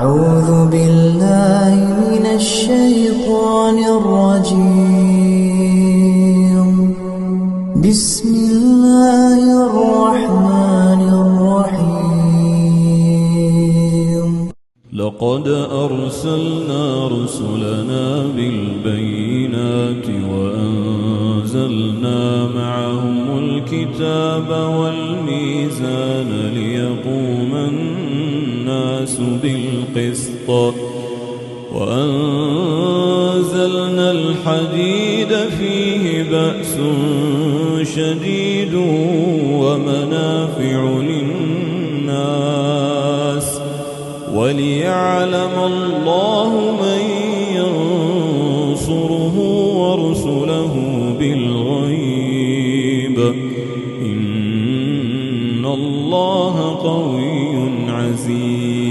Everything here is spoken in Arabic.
أعوذ بالله من الشيطان الرجيم. بسم الله الرحمن الرحيم. لقد أرسلنا رسلنا بالبينات وأنزلنا معهم الكتاب والميزان ليقوم الناس بالقسط وأنزلنا الحديد فيه بأس شديد ومنافع للناس وليعلم الله من ينصره ورسله بالغيب إن الله قوي عزيز.